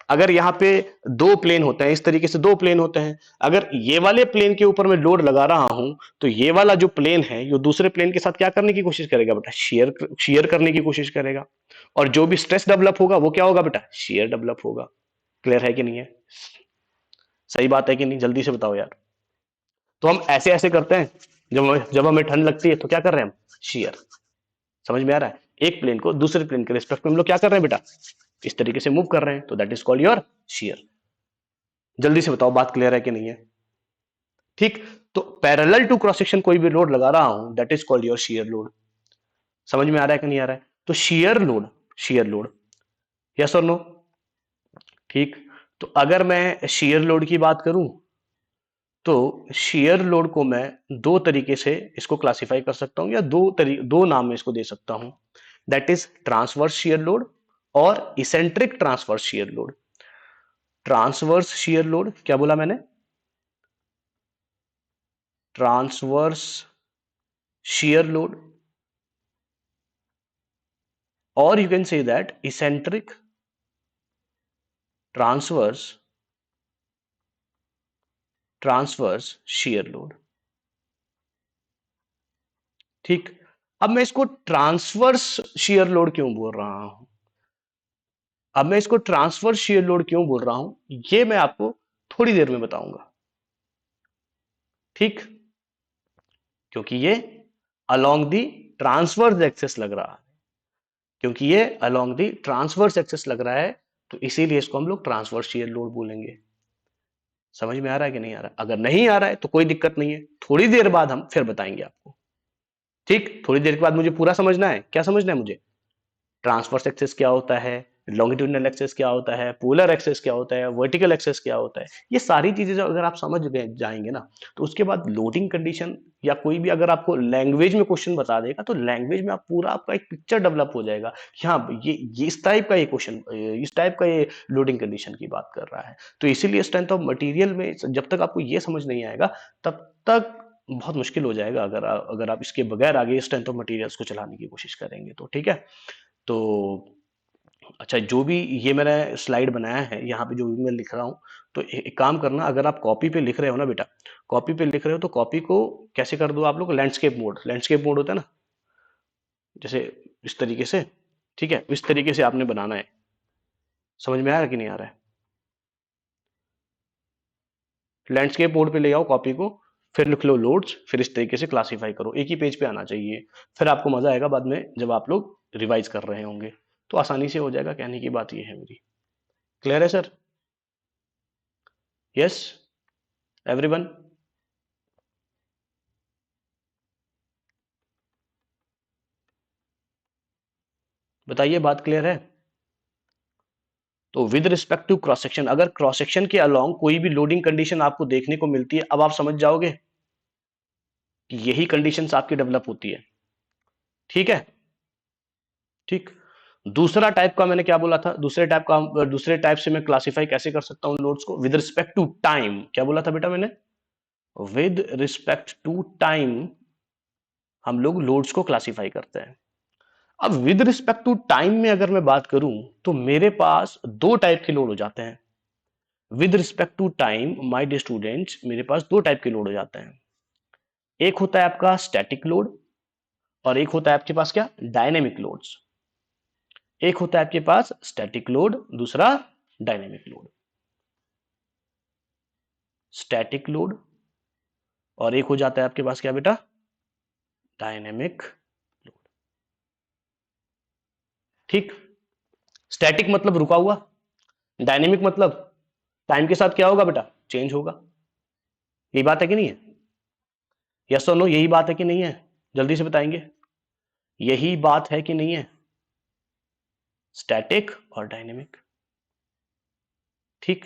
अगर यहाँ पे दो प्लेन होते हैं, इस तरीके से दो प्लेन होते हैं, अगर ये वाले प्लेन के ऊपर मैं लोड लगा रहा हूं तो ये वाला जो प्लेन है ये दूसरे प्लेन के साथ क्या करने की कोशिश करेगा बेटा? शेयर करने की कोशिश करेगा। और जो भी स्ट्रेस डेवलप होगा वो क्या होगा बेटा? शेयर डेवलप होगा। क्लियर है कि नहीं है? सही बात है कि नहीं? जल्दी से बताओ यार। तो हम ऐसे ऐसे करते हैं, जब हमें ठंड लगती है तो क्या कर रहे हैं हम? शेयर। समझ में आ रहा है? एक प्लेन को दूसरे प्लेन के रिस्पेक्ट में हम लोग क्या कर रहे हैं बेटा? इस तरीके से मूव कर रहे हैं, तो that is called your share. जल्दी से बताओ बात क्लियर है कि नहीं है? ठीक, तो पैरेलल टू क्रॉस सेक्शन कोई भी लोड लगा रहा हूं that is called your share load. समझ में आ रहा है कि नहीं आ रहा है? तो शेयर लोड, यस और नो? ठीक, तो अगर मैं शेयर लोड की बात करूं तो शेयर लोड को मैं दो तरीके से इसको क्लासिफाई कर सकता हूं या दो नाम में इसको दे सकता हूं। That is transverse shear load और eccentric transverse shear load. Transverse shear load, क्या बोला मैंने? Transverse shear load, or you can say that eccentric transverse shear load। ठीक, अब मैं इसको ट्रांसवर्स shear लोड क्यों बोल रहा हूं? अब मैं इसको ट्रांसवर्स shear लोड क्यों बोल रहा हूं ये मैं आपको थोड़ी देर में बताऊंगा। ठीक, क्योंकि ये अलोंग दी ट्रांसवर्स एक्सेस लग रहा है, क्योंकि ये अलोंग दी ट्रांसवर्स एक्सेस लग रहा है, तो इसीलिए इसको हम लोग ट्रांसवर्स शियर लोड बोलेंगे। समझ में आ रहा है कि नहीं आ रहा? अगर नहीं आ रहा है तो कोई दिक्कत नहीं है, थोड़ी देर बाद हम फिर बताएंगे आपको। ठीक, थोड़ी देर के बाद मुझे पूरा समझना है। क्या समझना है मुझे? ट्रांसवर्स एक्सेस क्या होता है, लॉन्गिट्यूडिनल एक्सेस क्या होता है, पोलर एक्सेस क्या होता है, वर्टिकल एक्सेस क्या होता है, ये सारी चीजें अगर आप समझ गए जाएंगे ना, तो उसके बाद लोडिंग कंडीशन या कोई भी अगर आपको लैंग्वेज में क्वेश्चन बता देगा तो लैंग्वेज में आप पूरा आपका एक पिक्चर डेवलप हो जाएगा कि हाँ ये इस टाइप का ये क्वेश्चन, इस टाइप का ये लोडिंग कंडीशन की बात कर रहा है। तो इसीलिए स्ट्रेंथ ऑफ मटेरियल में जब तक आपको ये समझ नहीं आएगा तब तक बहुत मुश्किल हो जाएगा अगर आप इसके बगैर आगे स्ट्रेंथ ऑफ मटेरियल्स को चलाने की कोशिश करेंगे तो। ठीक है, तो अच्छा, जो भी ये मैंने स्लाइड बनाया है यहाँ पे जो भी मैं लिख रहा हूँ, तो एक काम करना, अगर आप कॉपी पे लिख रहे हो ना बेटा, कॉपी पे लिख रहे हो तो कॉपी को कैसे कर दो आप लोग, लैंडस्केप मोड होता है ना, जैसे इस तरीके से। ठीक है, इस तरीके से आपने बनाना है। समझ में आ रहा है कि नहीं आ रहा है? लैंडस्केप मोड पे ले आओ कॉपी को, फिर लिख लो लोड्स, फिर इस तरीके से क्लासीफाई करो, एक ही पेज पे आना चाहिए। फिर आपको मजा आएगा बाद में जब आप लोग रिवाइज कर रहे होंगे, तो आसानी से हो जाएगा। कहने की बात ये है मेरी। क्लियर है सर? Yes everyone? बताइए, बात क्लियर है? तो with respect to cross section, अगर क्रॉस सेक्शन के अलोंग कोई भी लोडिंग कंडीशन आपको देखने को मिलती है, अब आप समझ जाओगे कि यही कंडीशंस आपकी डेवलप होती है। ठीक है, ठीक। दूसरा टाइप का मैंने क्या बोला था, दूसरे टाइप से मैं क्लासिफाई कैसे कर सकता हूं लोड्स को? With respect to time. क्या बोला था बेटा मैंने? विद रिस्पेक्ट टू टाइम हम लोग लोड्स को क्लासिफाई करते हैं। अब विद रिस्पेक्ट टू टाइम में अगर मैं बात करूं तो मेरे पास दो टाइप के लोड हो जाते हैं। With respect to time my dear students, मेरे पास दो टाइप के लोड हो जाते हैं। एक होता है आपका स्टैटिक लोड और एक होता है आपके पास क्या, डायनेमिक लोड्स। एक होता है आपके पास स्टैटिक लोड, दूसरा डायनेमिक लोड। स्टैटिक लोड और एक हो जाता है आपके पास क्या बेटा, डायनेमिक लोड। ठीक, स्टैटिक मतलब रुका हुआ, डायनेमिक मतलब टाइम के साथ क्या होगा बेटा, चेंज होगा। यही बात है कि नहीं है? यस और नो, यही बात है कि नहीं है? जल्दी से बताएंगे, यही बात है कि नहीं है? स्टैटिक और डायनेमिक। ठीक,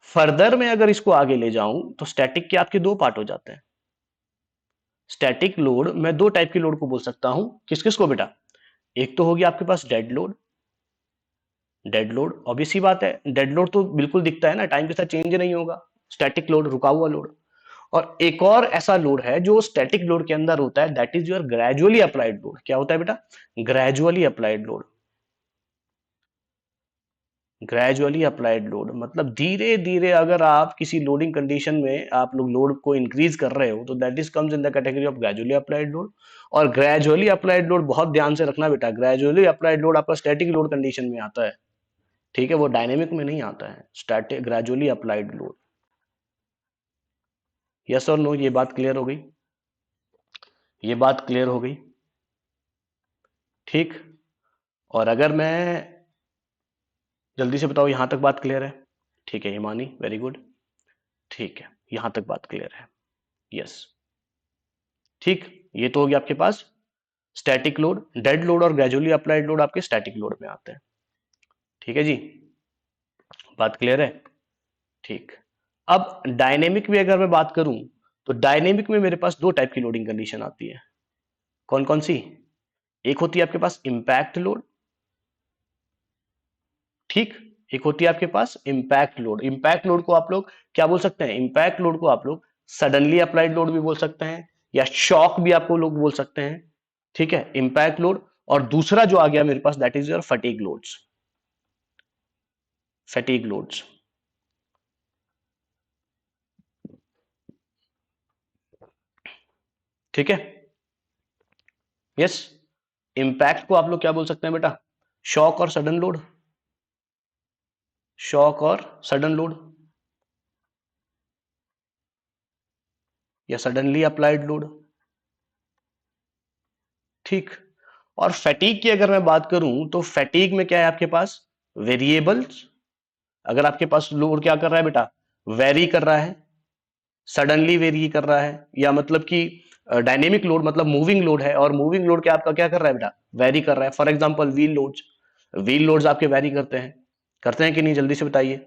फर्दर में अगर इसको आगे ले जाऊं तो स्टैटिक के आपके दो पार्ट हो जाते हैं। स्टैटिक लोड मैं दो टाइप के लोड को बोल सकता हूं, किस किस को बेटा? एक तो होगी आपके पास dead load. Dead load obvious ही बात है, डेड लोड तो बिल्कुल दिखता है ना, टाइम के साथ चेंज नहीं होगा। स्टैटिक लोड रुका हुआ लोड। और एक और ऐसा लोड है जो स्टैटिक लोड के अंदर होता है, that is your gradually applied load. क्या होता है बेटा? Gradually applied load. Gradually applied load मतलब धीरे धीरे अगर आप किसी लोडिंग कंडीशन में आप लोग लोड को इंक्रीज कर रहे हो तो that is comes in the category of gradually applied load. और ग्रेजुअली अप्लाइड लोड बहुत ध्यान से रखना बेटा, ग्रेजुअली अप्लाइड लोड आपका स्टैटिक लोड कंडीशन में आता है। ठीक है, वो डायनेमिक में नहीं आता है। Static gradually applied load. Yes और नो, ये बात क्लियर हो गई? ये बात क्लियर हो गई? ठीक, और अगर मैं जल्दी से बताओ, यहां तक बात क्लियर है? ठीक है हिमानी, वेरी गुड। ठीक है, यहां तक बात क्लियर है। यस, ठीक। ये तो हो गया आपके पास स्टैटिक लोड। डेड लोड और ग्रेजुअली अप्लाइड लोड आपके स्टैटिक लोड में आते हैं। ठीक है जी, बात क्लियर है? ठीक। अब डायनेमिक में अगर मैं बात करूं तो डायनेमिक में मेरे पास दो टाइप की लोडिंग कंडीशन आती है। कौन कौन सी? एक होती है आपके पास इंपैक्ट लोड। ठीक, एक होती है आपके पास इंपैक्ट लोड। इंपैक्ट लोड को आप लोग क्या बोल सकते हैं? इंपैक्ट लोड को आप लोग सडनली अप्लाइड लोड भी बोल सकते हैं या शॉक भी आपको लोग बोल सकते हैं। ठीक है, इंपैक्ट लोड। और दूसरा जो आ गया मेरे पास that is your fatigue loads. Fatigue loads. ठीक है, यस। इंपैक्ट को आप लोग क्या बोल सकते हैं बेटा? शॉक और सडन लोड। शॉक और सडन लोड या सडनली अप्लाइड लोड। ठीक, और फैटीग की अगर मैं बात करूं तो फैटीग में क्या है आपके पास? वेरिएबल्स अगर आपके पास लोड क्या कर रहा है बेटा, वेरी कर रहा है, सडनली वेरी कर रहा है, या मतलब कि डायनेमिक लोड मतलब मूविंग लोड है, और मूविंग लोड क्या आपका क्या कर रहा है बेटा, वेरी कर रहा है। For example wheel loads, wheel loads आपके वेरी करते हैं कि नहीं, जल्दी से बताइए।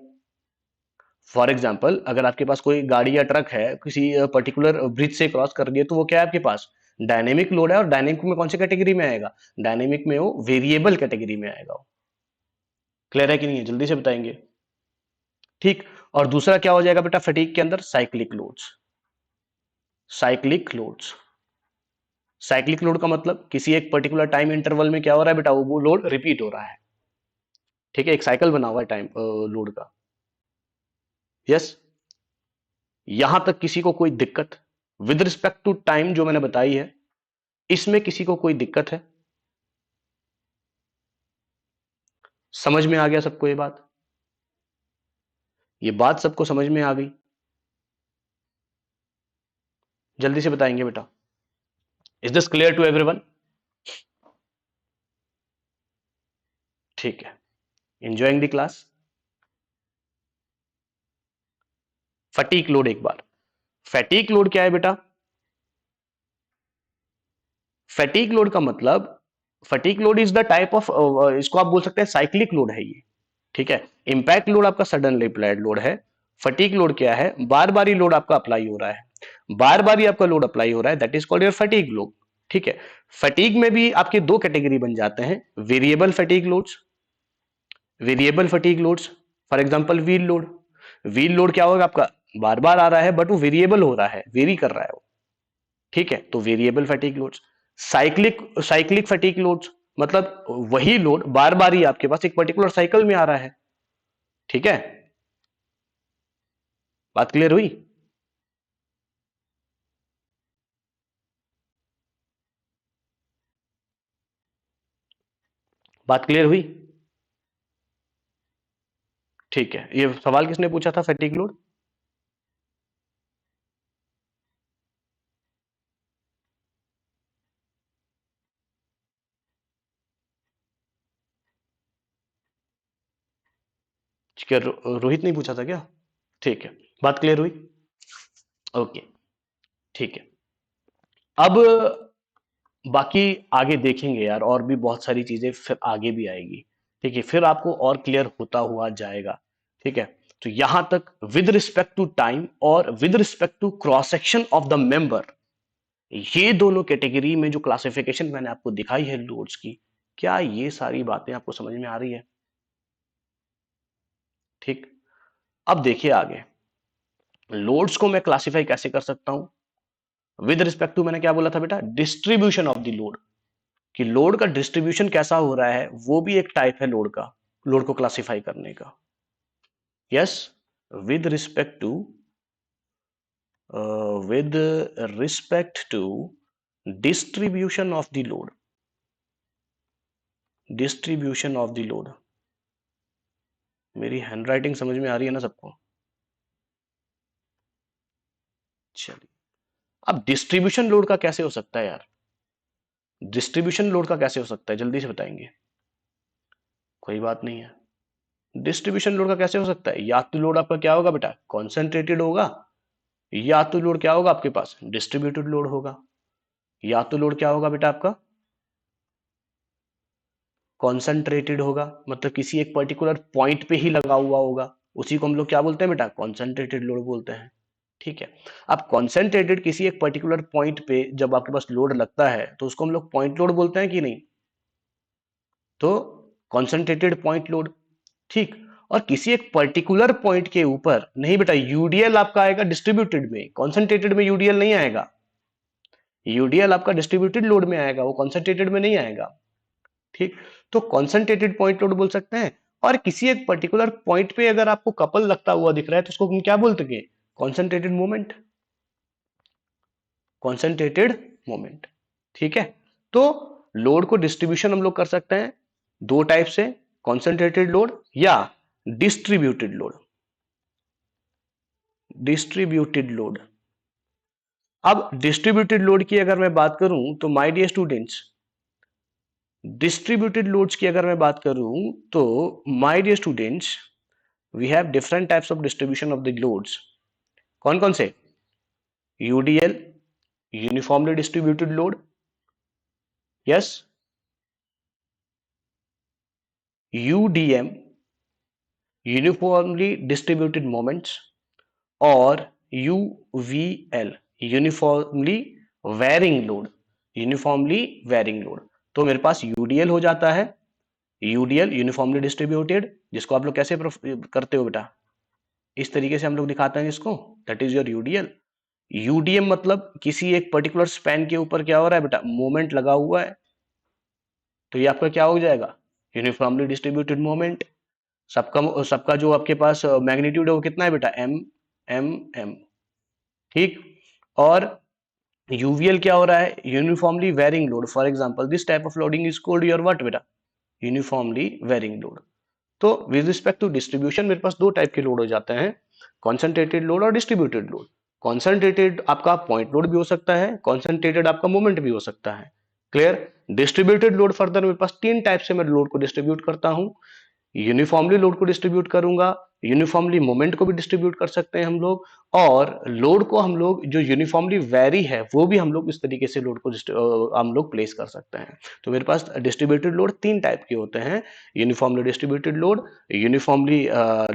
फॉर एग्जाम्पल अगर आपके पास कोई गाड़ी या ट्रक है, किसी पर्टिकुलर ब्रिज से क्रॉस कर रही है, तो वो क्या है आपके पास, डायनेमिक लोड है। और डायनेमिक में कौन सी कैटेगरी में आएगा, डायनेमिक में वो वेरिएबल कैटेगरी में आएगा। क्लियर है कि नहीं है, जल्दी से बताएंगे। ठीक। और दूसरा क्या हो जाएगा बेटा फटीग के अंदर, cyclic loads. Cyclic loads, cyclic load का मतलब किसी एक पर्टिकुलर टाइम इंटरवल में क्या हो रहा है बेटा, वो लोड रिपीट हो रहा है। ठीक है, एक साइकिल बना हुआ है टाइम लोड का। यस। यहां तक किसी को कोई दिक्कत विद रिस्पेक्ट टू टाइम जो मैंने बताई है, इसमें किसी को कोई दिक्कत है? समझ में आ गया सबको ये बात? ये बात सबको समझ में आ गई? जल्दी से बताएंगे बेटा। Is this clear to everyone? ठीक है, enjoying the class. Fatigue load, एक बार फैटीक लोड क्या है बेटा, फैटीक लोड का मतलब, fatigue load is the type of, इसको आप बोल सकते हैं साइक्लिक लोड है ये। ठीक है, इंपैक्ट लोड आपका सडनली अप्लाइड लोड है। फटीक लोड क्या है, बार बारी लोड आपका अप्लाई हो रहा है, बार बारी आपका लोड अप्लाई हो रहा है, that is called your fatigue load. ठीक है, फटीक में भी आपके दो कैटेगरी बन जाते हैं, variable fatigue loads, variable fatigue loads. For example wheel load, wheel load क्या होगा आपका, बार बार आ रहा है बट वो वेरिएबल हो रहा है, वेरी कर रहा है वो। ठीक है, तो variable fatigue loads. Cyclic, cyclic fatigue loads मतलब वही लोड बार बार ही आपके पास एक पर्टिकुलर साइकिल में आ रहा है। ठीक है, बात क्लियर हुई? बात क्लियर हुई? ठीक है, ये सवाल किसने पूछा था, फैटिग लोड? क्या रोहित नहीं पूछा था क्या? ठीक है, बात क्लियर हुई? ओके, ठीक है। अब बाकी आगे देखेंगे यार, और भी बहुत सारी चीजें फिर आगे भी आएगी। ठीक है, फिर आपको और क्लियर होता हुआ जाएगा। ठीक है, तो यहां तक विद रिस्पेक्ट टू टाइम और with respect to cross section of the member, ये दोनों कैटेगरी में जो क्लासिफिकेशन मैंने आपको दिखाई है लोड्स की, क्या ये सारी बातें आपको समझ में आ रही है? ठीक। अब देखिए आगे, लोड्स को मैं क्लासिफाई कैसे कर सकता हूं, विद रिस्पेक्ट टू मैंने क्या बोला था बेटा, डिस्ट्रीब्यूशन ऑफ द लोड, कि लोड का डिस्ट्रीब्यूशन कैसा हो रहा है, वो भी एक टाइप है लोड का, लोड को क्लासिफाई करने का। Yes, with respect to, with respect to distribution of the load, distribution of the load. मेरी हैंडराइटिंग समझ में आ रही है ना सबको? चलिए, अब डिस्ट्रीब्यूशन लोड का कैसे हो सकता है यार, डिस्ट्रीब्यूशन लोड का कैसे हो सकता है, जल्दी से बताएंगे। कोई बात नहीं है, डिस्ट्रीब्यूशन लोड का कैसे हो सकता है, या तो लोड आपका क्या होगा बेटा, कॉन्सेंट्रेटेड होगा, या तो लोड क्या होगा आपके पास, डिस्ट्रीब्यूटेड लोड होगा। या तो लोड क्या होगा बेटा आपका, कॉन्सेंट्रेटेड होगा, मतलब किसी एक पर्टिकुलर पॉइंट पे ही लगा हुआ होगा, उसी को हम लोग क्या बोलते हैं बेटा, कॉन्सेंट्रेटेड लोड बोलते हैं। ठीक है, अब कॉन्सेंट्रेटेड किसी एक पर्टिकुलर पॉइंट पे जब आपके पास लोड लगता है, तो उसको हम लोग पॉइंट लोड बोलते हैं कि नहीं, तो कॉन्सेंट्रेटेड पॉइंट लोड। ठीक। और किसी एक पर्टिकुलर पॉइंट के ऊपर नहीं बेटा, यूडीएल आपका आएगा डिस्ट्रीब्यूटेड में, कॉन्सेंट्रेटेड में यूडीएल नहीं आएगा, यूडीएल आपका डिस्ट्रीब्यूटेड लोड में आएगा, वो कॉन्सेंट्रेटेड में नहीं आएगा। ठीक। तो कॉन्सेंट्रेटेड पॉइंट लोड बोल सकते हैं। और किसी एक पर्टिकुलर पॉइंट पे अगर आपको कपल लगता हुआ दिख रहा है, तो उसको हम क्या बोलते हैं, कॉन्सेंट्रेटेड मोमेंट, कॉन्सेंट्रेटेड मोमेंट। ठीक है, तो लोड को डिस्ट्रीब्यूशन हम लोग कर सकते हैं दो टाइप से, कॉन्सेंट्रेटेड लोड या डिस्ट्रीब्यूटेड लोड, डिस्ट्रीब्यूटेड लोड। अब डिस्ट्रीब्यूटेड लोड की अगर मैं बात करूं तो my dear students, distributed loads की अगर मैं बात करूं तो my dear students, we have different types of distribution of the loads. कौन कौन से? UDL, uniformly distributed load, yes, UDM, uniformly distributed moments, और UVL, uniformly varying load, uniformly varying load. तो मेरे पास यूडीएल हो जाता है, यूडीएल यूनिफॉर्मली डिस्ट्रीब्यूटेड, जिसको आप लोग कैसे करते हो बेटा? इस तरीके से हम लोग दिखाते हैं इसको, that is your UDL. UDM मतलब किसी एक पर्टिकुलर स्पैन के ऊपर क्या हो रहा है बेटा? मोमेंट लगा हुआ है, तो ये आपका क्या हो जाएगा? Uniformly distributed moment. सबका सबका जो आपके पास मैग्नीट्यूड है वो कितना है बेटा? एम एम एम, ठीक। और यूवीएल क्या हो रहा है? Uniformly varying load. For example this type of loading is called your what बेटा? Uniformly varying load. तो विद रिस्पेक्ट टू डिस्ट्रीब्यूशन मेरे पास दो टाइप के लोड हो जाते हैं, कॉन्सेंट्रेटेड लोड और डिस्ट्रीब्यूटेड लोड। कॉन्सेंट्रेटेड आपका पॉइंट लोड भी हो सकता है, कॉन्सेंट्रेटेड आपका मोमेंट भी हो सकता है। क्लियर? डिस्ट्रीब्यूटेड लोड फर्दर मेरे पास तीन टाइप से मैं लोड को डिस्ट्रीब्यूट करता हूं। यूनिफॉर्मली लोड को डिस्ट्रीब्यूट करूंगा, यूनिफॉर्मली मोमेंट को भी डिस्ट्रीब्यूट कर सकते हैं हम लोग, और लोड को हम लोग जो यूनिफॉर्मली वेरी है वो भी हम लोग इस तरीके से लोड को हम लोग प्लेस कर सकते हैं। तो मेरे पास डिस्ट्रीब्यूटेड लोड तीन टाइप के होते हैं, uniformly distributed load, uniformly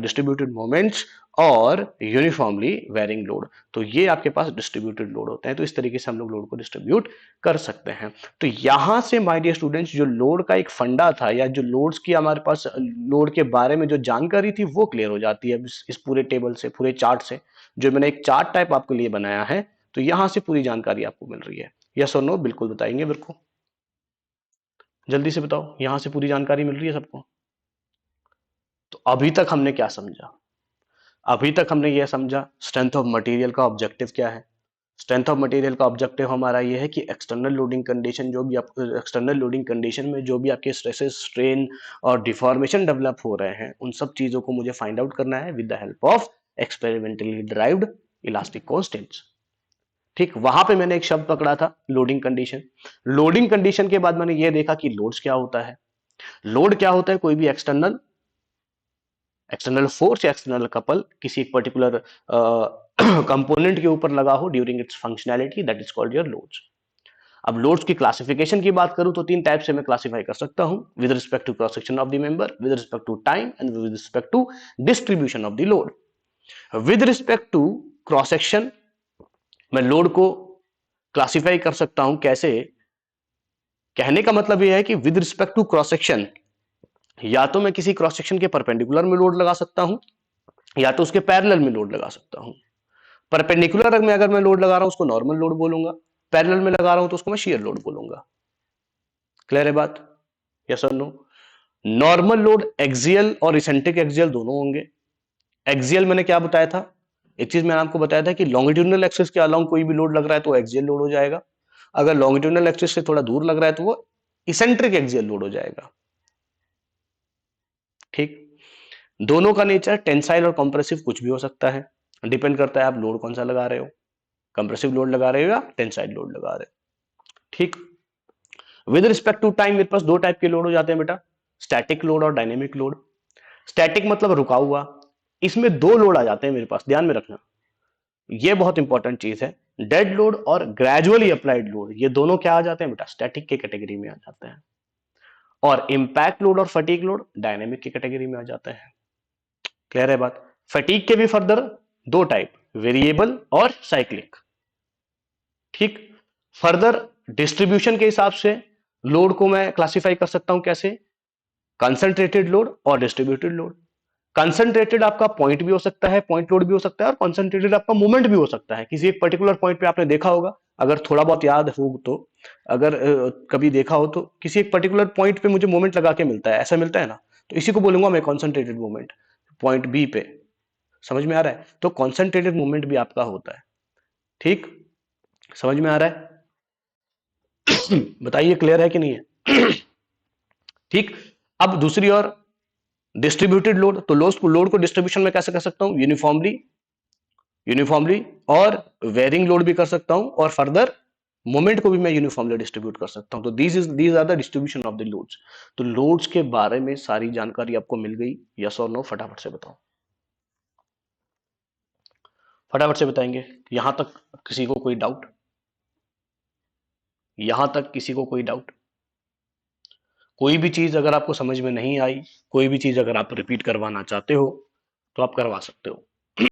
distributed moments, और यूनिफॉर्मली वेरिंग लोड। तो ये आपके पास डिस्ट्रीब्यूटेड लोड होते हैं। तो इस तरीके से हम लोग लोड को डिस्ट्रीब्यूट कर सकते हैं। तो यहां से माय डियर स्टूडेंट्स जो लोड का एक फंडा था, या जो लोड्स की हमारे पास लोड के बारे में जो जानकारी थी वो क्लियर हो जाती है इस पूरे टेबल से, पूरे चार्ट से। जो मैंने एक चार्ट टाइप आपके लिए बनाया है, तो यहां से पूरी जानकारी आपको मिल रही है। यस और नो? बिल्कुल बताएंगे मेरे को, जल्दी से बताओ, यहां से पूरी जानकारी मिल रही है सबको? तो अभी तक हमने क्या समझा? अभी तक हमने यह समझा स्ट्रेंथ ऑफ मटेरियल का ऑब्जेक्टिव क्या है। स्ट्रेंथ ऑफ मटेरियल का ऑब्जेक्टिव हमारा ये है कि एक्सटर्नल लोडिंग कंडीशन, जो भी आप एक्सटर्नल लोडिंग कंडीशन में जो भी आपके स्ट्रेसेस, स्ट्रेन और डिफॉर्मेशन डेवलप हो रहे हैं, उन सब चीजों को मुझे फाइंड आउट करना है with the help of experimentally derived elastic constants. ठीक, वहां पे मैंने एक शब्द पकड़ा था, लोडिंग कंडीशन। लोडिंग कंडीशन के बाद मैंने ये देखा कि लोड्स क्या होता है। लोड क्या होता है? कोई भी एक्सटर्नल एक्सटर्नल फोर्स या एक्सटर्नल कपल किसी एक पर्टिकुलर कंपोनेंट के ऊपर लगा हो during its functionality, that is called your loads. अब लोड्स की क्लासिफिकेशन की बात करूं तो तीन टाइप से मैं क्लासिफाई कर सकता हूं, with respect to cross section of the member, with respect to time, and with respect to distribution of the load. With respect to cross section मैं लोड को क्लासिफाई कर सकता हूं कैसे? कहने का मतलब यह है कि with respect to cross section, या तो मैं किसी क्रॉस सेक्शन के परपेंडिकुलर में लोड लगा सकता हूं, या तो उसके पैरेलल में लोड लगा सकता हूं। परपेंडिकुलर में अगर मैं लोड लगा रहा हूं उसको नॉर्मल लोड बोलूंगा, पैरेलल में लगा रहा हूं तो उसको मैं शियर लोड बोलूंगा। क्लियर है बात? यस और नो? नॉर्मल लोड एक्सियल और इसेंट्रिक एक्सियल दोनों होंगे। एक्सियल मैंने क्या बताया था? एक चीज मैंने आपको बताया था कि लॉन्गिट्यूडनल एक्सिस के अलाउंग कोई भी लोड लग रहा है तो एक्सियल लोड हो जाएगा। अगर लॉन्गिट्यूडनल एक्सिस से थोड़ा दूर लग रहा है तो वो इसेंट्रिक एक्सियल लोड हो जाएगा। ठीक, दोनों का नेचर टेंसाइल और कंप्रेसिव कुछ भी हो सकता है, डिपेंड करता है आप लोड कौन सा लगा रहे हो, कंप्रेसिव लोड लगा रहे हो या टेंसाइल लोड लगा रहे हो। ठीक, विद रिस्पेक्ट टू टाइम मेरे पास दो टाइप के लोड हो जाते हैं बेटा, स्टैटिक लोड और डायनेमिक लोड। स्टैटिक मतलब रुका हुआ, इसमें दो लोड आ जाते हैं मेरे पास, ध्यान में रखना, ये बहुत इंपॉर्टेंट चीज है। डेड लोड और ग्रेजुअली अप्लाइड लोड, ये दोनों क्या आ जाते हैं बेटा? स्टैटिक के कैटेगरी में आ जाते हैं। और इंपैक्ट लोड और फटीग लोड डायनेमिक की कैटेगरी में आ जाते हैं। क्लियर है बात? फटीग के भी फर्दर दो टाइप, वेरिएबल और साइक्लिक। ठीक, फर्दर डिस्ट्रीब्यूशन के हिसाब से लोड को मैं क्लासिफाई कर सकता हूं कैसे? कंसंट्रेटेड लोड और डिस्ट्रीब्यूटेड लोड। कंसंट्रेटेड आपका पॉइंट भी हो सकता है, पॉइंट लोड भी हो सकता है, और कंसंट्रेटेड आपका मूवमेंट भी हो सकता है। किसी एक पर्टिकुलर पॉइंट पे आपने देखा होगा, अगर थोड़ा बहुत याद हो तो, अगर कभी देखा हो तो किसी एक पर्टिकुलर पॉइंट पे मुझे मूवमेंट लगा के मिलता है, ऐसा मिलता है ना, तो इसी को बोलूंगा मैं कॉन्सेंट्रेटेड मूवमेंट, पॉइंट बी पे। समझ में आ रहा है? तो कॉन्सेंट्रेटेड मूवमेंट भी आपका होता है। ठीक, समझ में आ रहा है? बताइए क्लियर है कि नहीं है? ठीक, अब दूसरी ओर डिस्ट्रीब्यूटेड लोड, तो लोड को डिस्ट्रीब्यूशन में कैसे कर सकता हूं? यूनिफॉर्मली, यूनिफॉर्मली और वेरिंग लोड भी कर सकता हूं, और फर्दर मोमेंट को भी मैं यूनिफॉर्मली डिस्ट्रीब्यूट कर सकता हूं। तो these are the distribution of the loads. तो लोड्स के बारे में सारी जानकारी आपको मिल गई? यस और नो? फटाफट से बताओ। फटाफट से बताएंगे। यहां तक किसी को कोई डाउट? यहां तक किसी को कोई डाउट? कोई भी चीज अगर आपको समझ में नहीं आई, कोई भी चीज अगर आप रिपीट करवाना चाहते हो तो आप करवा सकते हो।